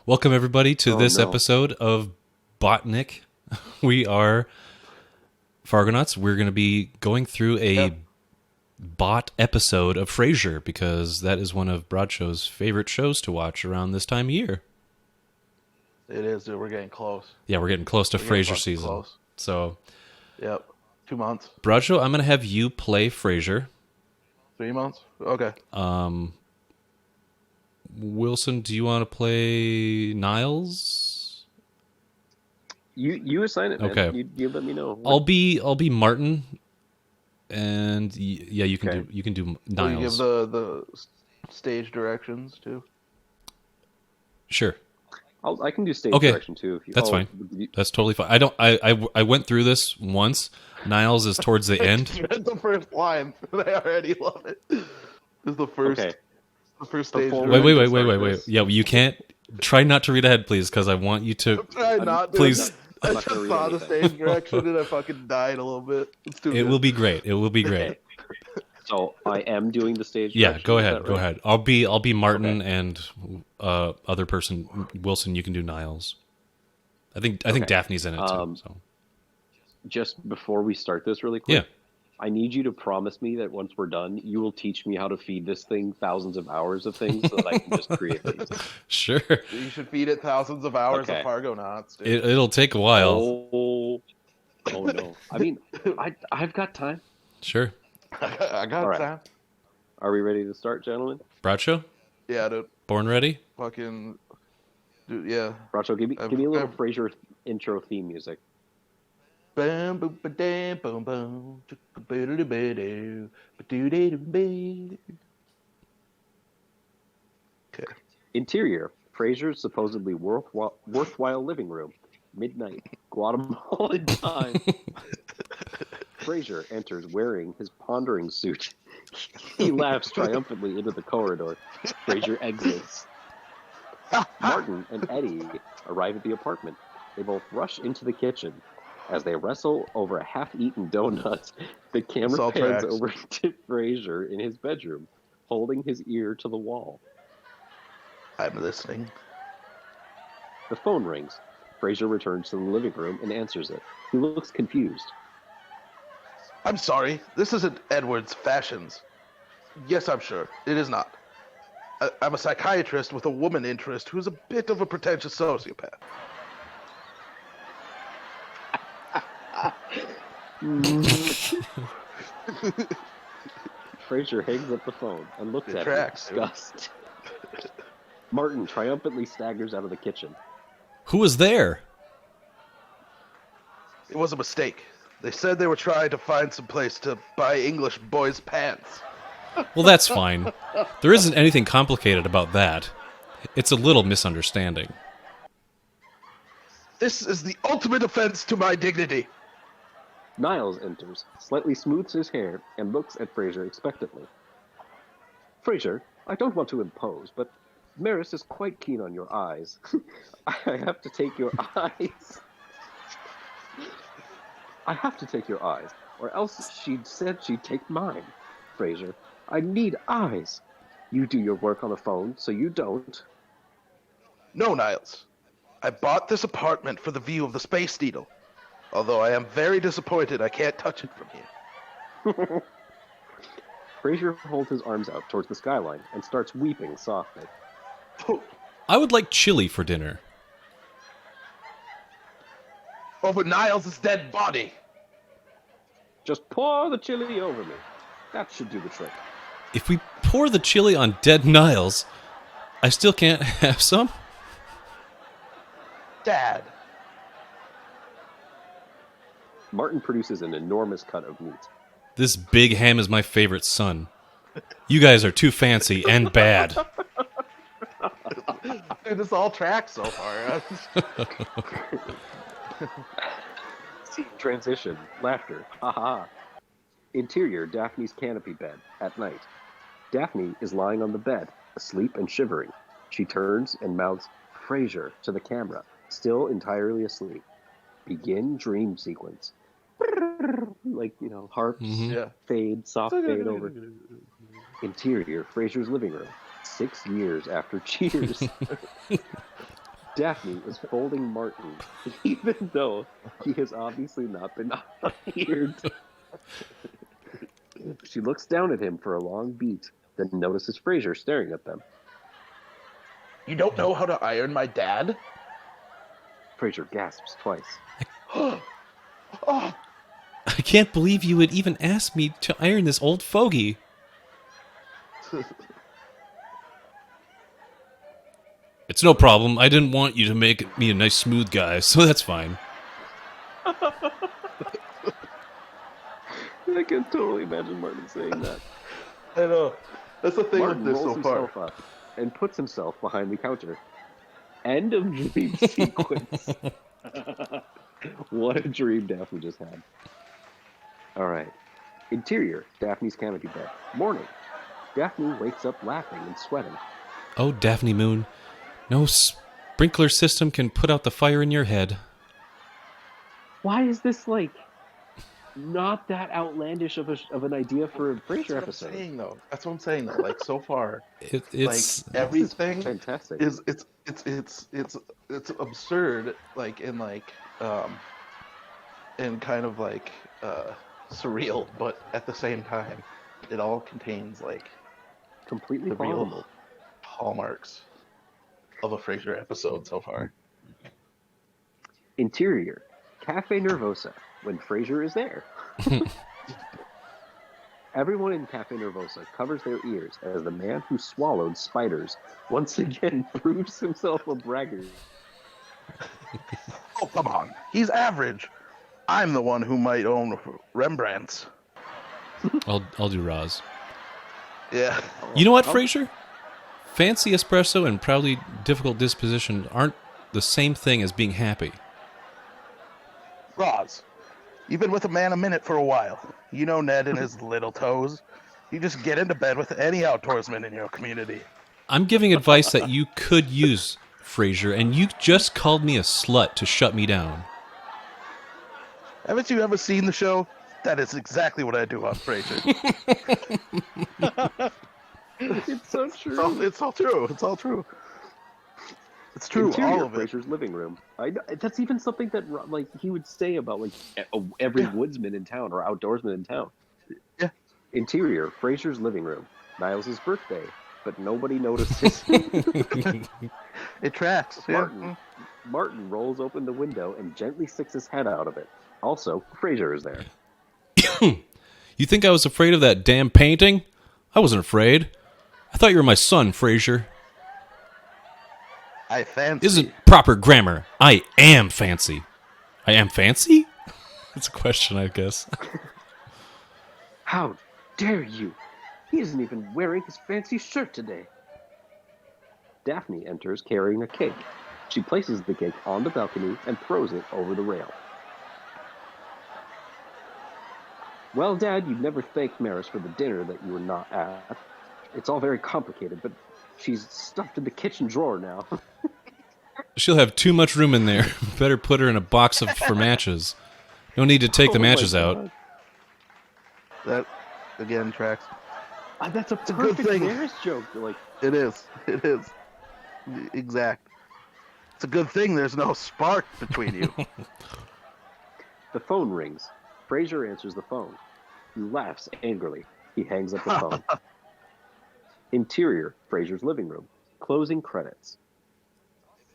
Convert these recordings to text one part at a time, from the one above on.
Welcome, everybody, to this No. episode of Botnik. We are Fargonauts. We're going to be going through a Yep. bot episode of Frasier because that is one of Broadshow's favorite shows to watch around this time of year. It is, dude. We're getting close. Yeah, we're getting close to We're getting Frasier fucking season. close. So, Yep. 2 months. Broadshow, I'm going to have you play Frasier. 3 months? Okay. Wilson, do you want to play Niles? You assign it, man. Okay. You let me know. I'll be Martin, and yeah, you can do Will you Niles. give the stage directions too? Sure. I can do stage Okay. direction too. If you, That's fine. That's totally fine. I went through this once. Niles is towards the end. Read the first line. I already love it. This is the first. Okay. The first stage. Before- directions Wait. like this. Yeah, you can't. Try not to read ahead, please, because I want you to. Try not to. Please. I I'm not just gonna read saw the anything. stage direction and I fucking died a little bit. It's too It good. will be great. It will be great. So I am doing the stage. Yeah, direction, go is ahead. that Go right? ahead. I'll be Martin and other person Wilson. You can do Niles. I think Okay. Daphne's in it too. Um, So Just before we start this, really quick. yeah, I need you to promise me that once we're done, you will teach me how to feed this thing thousands of hours of things so that I can just create these. sure. You should feed it thousands of hours Okay. of Fargonauts, dude. It'll take a while. Oh no! I mean, I've got time. Sure. I got All right. time. Are we ready to start, gentlemen? Broadshow, Yeah, dude. born ready. Fucking. Dude, yeah. Racho, give me a little Frasier intro theme music. Bam, boom, ba, dam, boom, boom. Chicka-ba-da-da-ba-doo, ba-doo-da-doo-ba. Okay. Interior: Frasier's supposedly worthwhile living room. Midnight, Guatemalan time. Frasier enters wearing his pondering suit. He laughs triumphantly into the corridor. Frasier exits. Martin and Eddie arrive at the apartment. They both rush into the kitchen. As they wrestle over a half-eaten donut, the camera Salt pans tracks. over to Frasier in his bedroom, holding his ear to the wall. I'm listening. The phone rings. Frasier returns to the living room and answers it. He looks confused. I'm sorry. This isn't Edward's Fashions. Yes, I'm sure. It is not. I'm a psychiatrist with a woman interest who's a bit of a pretentious sociopath. Frasier hangs up the phone and looks It at tracks. him in disgust. Martin triumphantly staggers out of the kitchen. Who was there? It was a mistake. They said they were trying to find some place to buy English boys' pants. Well, that's fine. There isn't anything complicated about that. It's a little misunderstanding. This is the ultimate offense to my dignity. Niles enters, slightly smooths his hair, and looks at Frasier expectantly. Frasier, I don't want to impose, but Maris is quite keen on your eyes. I have to take your eyes. I have to take your eyes, or else she'd said she'd take mine. Frasier, I need eyes. You do your work on the phone, so you don't. No, Niles. I bought this apartment for the view of the Space Needle. Although I am very disappointed I can't touch it from here. Frasier holds his arms out towards the skyline and starts weeping softly. I would like chili for dinner. Over Niles' dead body. Just pour the chili over me. That should do the trick. If we pour the chili on dead Niles, I still can't have some? Dad. Martin produces an enormous cut of meat. This big ham is my favorite son. You guys are too fancy and bad. Dude, this all tracks so far. Scene transition. Laughter. Haha. Interior, Daphne's canopy bed. At night. Daphne is lying on the bed, asleep and shivering. She turns and mouths Frasier to the camera, still entirely asleep. Begin dream sequence. Like, harps, Yeah. fade, soft fade over. Interior, Frasier's living room. 6 years after Cheers. Daphne is folding Martin, even though he has obviously not been hired. She looks down at him for a long beat, then notices Frasier staring at them. You don't know how to iron my dad? Frasier gasps twice. Oh, I can't believe you would even ask me to iron this old fogey. It's no problem. I didn't want you to make me a nice smooth guy, so that's fine. I can totally imagine Martin saying that. I know. That's the thing Martin with this rolls so far. himself up and puts himself behind the counter. End of dream sequence. What a dream Daphne just had. All right. Interior, Daphne's canopy bed. Morning. Daphne wakes up laughing and sweating. Oh, Daphne Moon. No sprinkler system can put out the fire in your head. Why is this, like, not that outlandish of an idea for a Frasier episode? That's what I'm saying though. Like so far, It's like everything fantastic. It's absurd, like in kind of like surreal, but at the same time, it all contains like completely the followable real hallmarks of a Frasier episode so far. Interior, Cafe Nervosa, when Frasier is there. Everyone in Cafe Nervosa covers their ears as the man who swallowed spiders once again proves himself a braggart. Oh, come on. He's average. I'm the one who might own Rembrandts. I'll do Roz. Yeah. You know what, Frasier? Fancy espresso and proudly difficult disposition aren't the same thing as being happy. Roz, you've been with a man a minute for a while. You know Ned and his little toes. You just get into bed with any outdoorsman in your community. I'm giving advice that you could use, Frasier, and you just called me a slut to shut me down. Haven't you ever seen the show? That is exactly what I do on Frasier. It's so true. It's all true. It's all true. It's true. Interior, all of it. Frasier's living room. That's even something that like he would say about like every woodsman in town or outdoorsman in town. Yeah. Interior, Frasier's living room. Niles' birthday, but nobody notices. It tracks. Martin rolls open the window and gently sticks his head out of it. Also, Frasier is there. You think I was afraid of that damn painting? I wasn't afraid. I thought you were my son, Frasier. I fancy. Isn't proper grammar. I am fancy. I am fancy? That's a question, I guess. How dare you? He isn't even wearing his fancy shirt today. Daphne enters carrying a cake. She places the cake on the balcony and throws it over the rail. Well, Dad, you've never thanked Maris for the dinner that you were not at. It's all very complicated, but she's stuffed in the kitchen drawer now. She'll have too much room in there. Better put her in a box for matches. No need to take the matches out. That, again, tracks. That's a good perfect thing. Maris joke. Like, It is. It is. Exact. It's a good thing there's no spark between you. the phone rings. Frasier answers the phone. He laughs angrily. He hangs up the phone. Interior, Frasier's living room. Closing credits.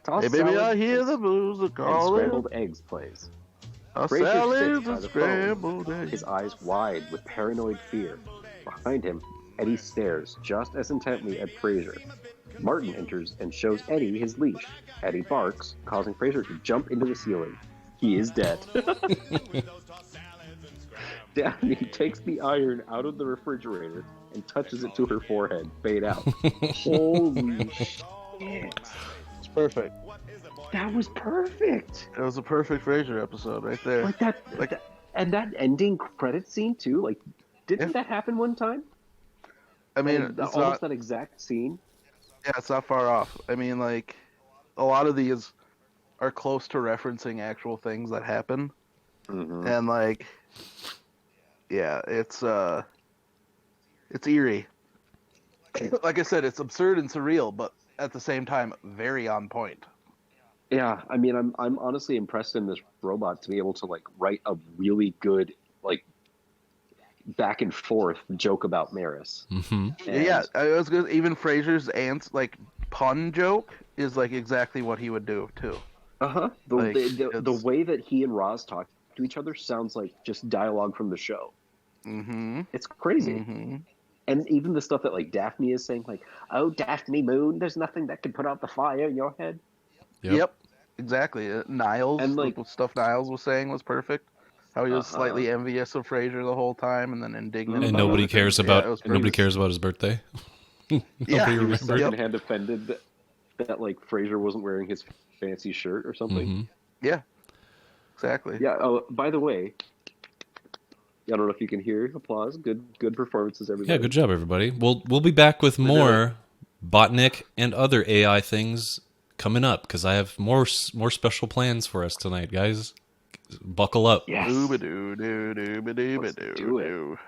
Tossed Hey, baby, salad I hear the blues are and calling. scrambled eggs plays. A Frasier salad sits by and the scrambled phone, eggs. his eyes wide with paranoid fear. Behind him, Eddie stares just as intently at Frasier. Martin enters and shows Eddie his leash. Eddie barks, causing Frasier to jump into the ceiling. He is dead. Daphne takes the iron out of the refrigerator and touches it to her forehead. Fade out. Holy shit. It's perfect. That was perfect. It was a perfect Frasier episode right there. Like that, and that ending credit scene too. Like, didn't that happen one time? I mean, And it's almost not, that exact scene. yeah, it's not far off. I mean, like, a lot of these are close to referencing actual things that happen. Mm-hmm. And, like, yeah, it's eerie. Like I said, it's absurd and surreal, but at the same time, very on point. Yeah, I mean, I'm honestly impressed in this robot to be able to like write a really good like back and forth joke about Maris. Hmm. Yeah, And I was gonna even Frasier's ants like pun joke is like exactly what he would do too. uh-huh, Like the it's way that he and Roz talk to each other sounds like just dialogue from the show. mm-hmm. It's crazy. Mm-hmm. And even the stuff that like Daphne is saying, like, "Oh, Daphne Moon, there's nothing that can put out the fire in your head." Yep. Yep. Exactly. Niles, And like, the stuff Niles was saying was perfect. How he was uh-huh. slightly envious of Frasier the whole time, and then indignant. And about nobody other cares things. about Yeah, it was nobody perfect. cares about his birthday. Yeah, Nobody He was remembers. secondhand offended that like Frasier wasn't wearing his fancy shirt or something. Hmm. Yeah, exactly. Yeah. Oh, by the way, I don't know if you can hear applause. Good performances, everybody. Yeah, good job, everybody. We'll be back with more Botnik and other AI things coming up because I have more special plans for us tonight, guys. Buckle up. Yes. Doo-ba-doo, doo-doo-ba-doo-ba-doo-doo. Let's do it.